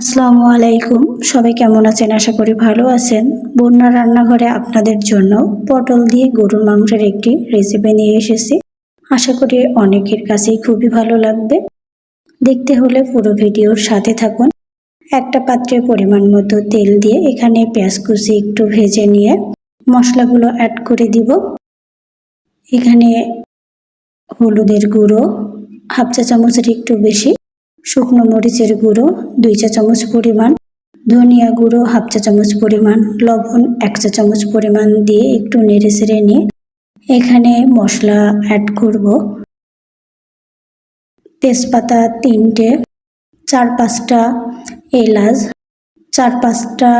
আসসালামু আলাইকুম। সবাই কেমন আছেন? আশা করি ভালো আছেন। বন্যা রান্নাঘরে আপনাদের জন্য পটল দিয়ে গরুর মাংসের একটি রেসিপি নিয়ে এসেছি। আশা করি অনেকের কাছেই খুবই ভালো লাগবে। দেখতে হলে পুরো ভিডিওর সাথে থাকুন। একটা পাত্রে পরিমাণ মতো তেল দিয়ে এখানে পেঁয়াজ কুচি একটু ভেজে নিয়ে মশলাগুলো অ্যাড করে দিব। এখানে হলুদের গুঁড়ো হাফ চা চামচের একটু বেশি, শুকনো মরিচের গুঁড়ো 2 চা চামচ পরিমাণ, ধনিয়া গুঁড়ো হাফ চা চামচ পরিমাণ, লবণ 1 চা চামচ পরিমাণ দিয়ে একটু নেড়ে চেড়ে নিয়ে এখানে মশলা অ্যাড করব। তেজপাতা 3টে, 4-5টা এলাচ, 4-5টা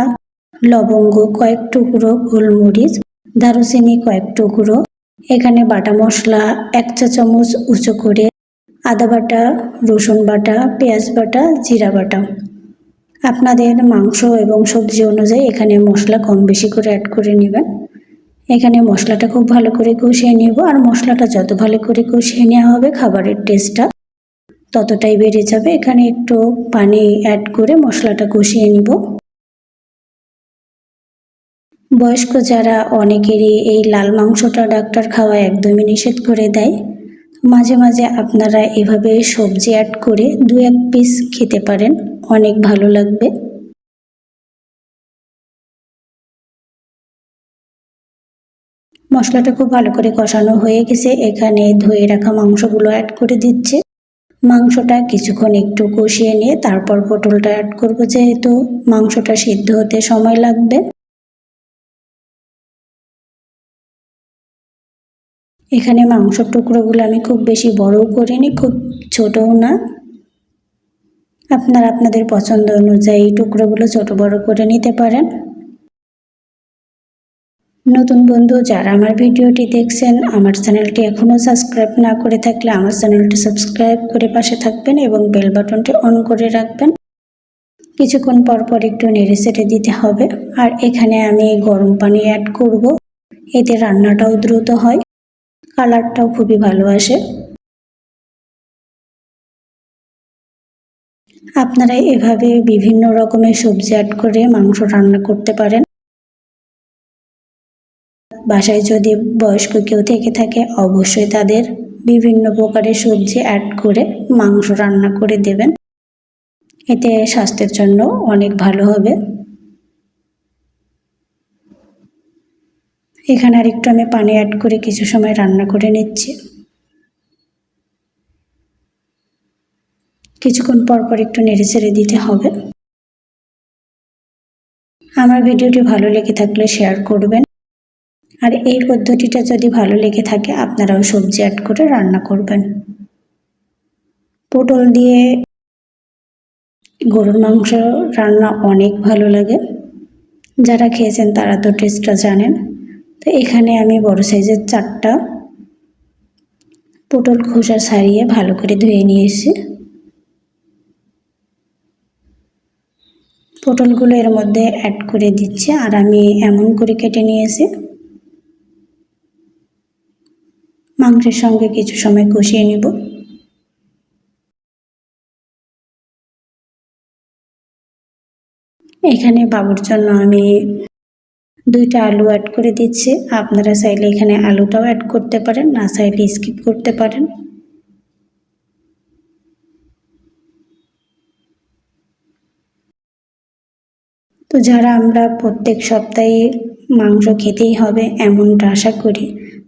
লবঙ্গ, কয়েক টুকরো গোলমরিচ, দারুচিনি কয়েক টুকরো। এখানে বাটা মশলা 1 চা চামচ উঁচু করে, আদা বাটা, রসুন বাটা, পেঁয়াজ বাটা, জিরা বাটা। আপনাদের মাংস এবং সবজি অনুযায়ী এখানে মশলা কম বেশি করে অ্যাড করে নেবেন। এখানে মশলাটা খুব ভালো করে কষিয়ে নেব, আর মশলাটা যত ভালো করে কষিয়ে নেওয়া হবে খাবারের টেস্টটা ততটাই বেড়ে যাবে। এখানে একটু পানি অ্যাড করে মশলাটা কষিয়ে নিব। বয়স্ক যারা অনেকেরই এই লাল মাংসটা ডাক্তার খাওয়া একদমই নিষেধ করে দেয়। মাঝে মাঝে আপনারা এভাবে সবজি অ্যাড করে 2-1 পিস খেতে পারেন, অনেক ভালো লাগবে। মশলাটা খুব ভালো করে কষানো হয়ে গেছে। এখানে ধুয়ে রাখা মাংসগুলো অ্যাড করে দিচ্ছে। মাংসটা কিছুক্ষণ একটু কষিয়ে নিয়ে তারপর পটলটা অ্যাড করব, যেহেতু মাংসটা সিদ্ধ হতে সময় লাগবে। এখানে মাংসর টুকরোগুলো আমি খুব বেশি বড়ও করিনি, খুব ছোটও না। আপনারা আপনাদের পছন্দ অনুযায়ী টুকরোগুলো ছোট বড় করে নিতে পারেন। নতুন বন্ধু যারা আমার ভিডিওটি দেখছেন, আমার চ্যানেলটি এখনও সাবস্ক্রাইব না করে থাকলে আমার চ্যানেলটি সাবস্ক্রাইব করে পাশে থাকবেন এবং বেল বাটনটি অন করে রাখবেন। কিছুক্ষণ পর পর একটু নেড়ে চেড়ে দিতে হবে। আর এখানে আমি গরম পানি অ্যাড করব, এতে রান্নাটাও দ্রুত হয়, কালারটাও খুবই ভালো আসে। আপনারা এভাবে বিভিন্ন রকমের সবজি অ্যাড করে মাংস রান্না করতে পারেন। বাসায় যদি বয়স্ক কেউ থেকে থাকে অবশ্যই তাদের বিভিন্ন প্রকারের সবজি অ্যাড করে মাংস রান্না করে দেবেন, এতে স্বাস্থ্যের জন্য অনেক ভালো হবে। এখানে আর একটু আমি পানি অ্যাড করে কিছু সময় রান্না করে নিচ্ছি। কিছুক্ষণ পর পর একটু নেড়ে চেড়ে দিতে হবে। আমার ভিডিওটি ভালো লেগে থাকলে শেয়ার করবেন, আর এই পদ্ধতিটা যদি ভালো লেগে থাকে আপনারাও সবজি অ্যাড করে রান্না করবেন। পটল দিয়ে গরুর মাংস রান্না অনেক ভালো লাগে, যারা খেয়েছেন তারা তো টেস্টটা জানেন। তো এখানে আমি বড় সাইজের 4টা পটল খোসা ছাড়িয়ে ভালো করে ধুয়ে নিয়েছি। পটলগুলো এর মধ্যে অ্যাড করে দিচ্ছি, আর আমি এমন করে কেটে নিয়েছি। মাংসের সঙ্গে কিছু সময় কষিয়ে নেব। এখানে বাবুর জন্য আমি 2টা আলু অ্যাড করে দিচ্ছি। আপনারা চাইলে এখানে আলুটাও অ্যাড করতে পারেন, না চাইলে স্কিপ করতে পারেন। তো যারা আমরা প্রত্যেক সপ্তাহে মাংস খেতেই হবে এমনটা আশা করি,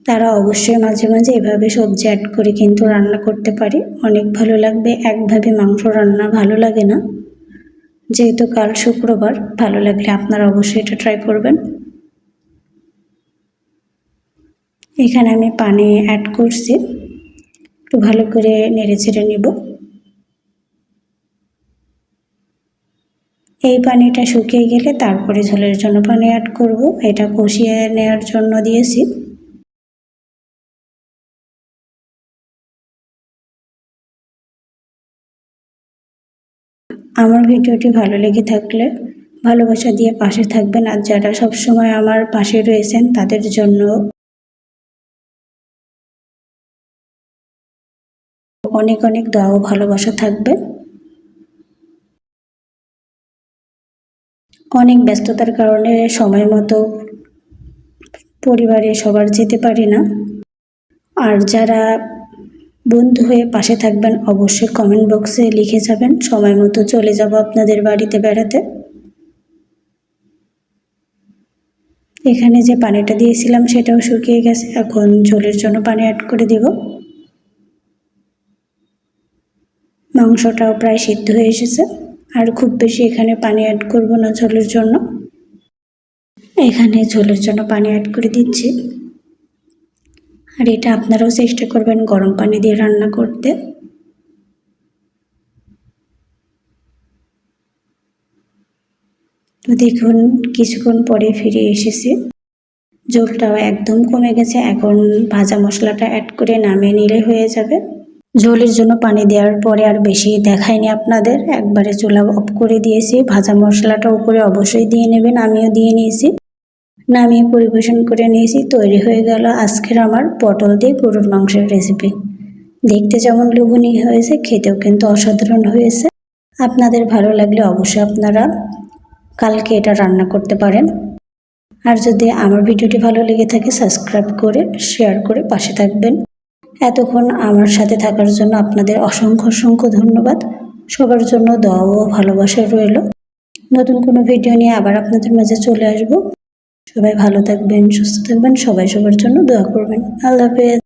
তারা অবশ্যই মাঝে মাঝে এভাবে সবজি অ্যাড করে কিন্তু রান্না করতে পারি, অনেক ভালো লাগবে। একভাবে মাংস রান্না ভালো লাগে না, যেহেতু কাল শুক্রবার, ভালো লাগলে আপনারা অবশ্যই এটা ট্রাই করবেন। এখানে আমি পানি অ্যাড করছি, একটু ভালো করে নেড়ে চেড়ে নেব। এই পানিটা শুকিয়ে গেলে তারপরে ঝোলের জন্য পানি অ্যাড করব। এটা কষিয়ে নেওয়ার জন্য দিয়েছি। আমার ভিডিওটি ভালো লেগে থাকলে ভালোবাসা দিয়ে পাশে থাকবেন, আর যারা সবসময় আমার পাশে রয়েছেন তাদের জন্য অনেক অনেক দোয়া ও ভালোবাসা থাকবে। অনেক ব্যস্ততার কারণে সময় মতো পরিবারে সবার যেতে পারি না। আর যারা বন্ধু হয়ে পাশে থাকবেন অবশ্যই কমেন্ট বক্সে লিখে যাবেন, সময় মতো চলে যাব আপনাদের বাড়িতে বেড়াতে। এখানে যে পানিটা দিয়েছিলাম সেটাও শুকিয়ে গেছে, এখন ঝোলের জন্য পানি অ্যাড করে দিব। মাংসটাও প্রায় সিদ্ধ হয়ে এসেছে, আর খুব বেশি এখানে পানি অ্যাড করব না ঝোলের জন্য। এখানে ঝোলের জন্য পানি অ্যাড করে দিচ্ছি। আর এটা আপনারাও চেষ্টা করবেন গরম পানি দিয়ে রান্না করতে। তো দেখুন কিছুক্ষণ পরে ফিরে এসেছি, ঝোলটাও একদম কমে গেছে। এখন ভাজা মশলাটা অ্যাড করে নামিয়ে নিলে হয়ে যাবে। ঝোলের জন্য পানি দেওয়ার পরে আর বেশি দেখায়নি আপনাদের, একবারে চুলা অফ করে দিয়েছি। ভাজা মশলাটা উপরে অবশ্যই দিয়ে নেবেন, আমিও দিয়ে নিয়েছি। নামিয়ে পরিবেশন করে নিয়েছি। তৈরি হয়ে গেল আজকের আমার পটল দিয়ে গরুর মাংসের রেসিপি। দেখতে যেমন লোভনীয় হয়েছে, খেতেও কিন্তু অসাধারণ হয়েছে। আপনাদের ভালো লাগলে অবশ্যই আপনারা কালকে এটা রান্না করতে পারেন। আর যদি আমার ভিডিওটি ভালো লেগে থাকে সাবস্ক্রাইব করে শেয়ার করে পাশে থাকবেন। এতক্ষণ আমার সাথে থাকার জন্য আপনাদের অসংখ্য অসংখ্য ধন্যবাদ। সবার জন্য দোয়া ও ভালোবাসা রইল। নতুন কোনো ভিডিও নিয়ে আবার আপনাদের মাঝে চলে আসব। সবাই ভালো থাকবেন, সুস্থ থাকবেন, সবাই সবার জন্য দোয়া করবেন। আল্লাহ হাফেজ।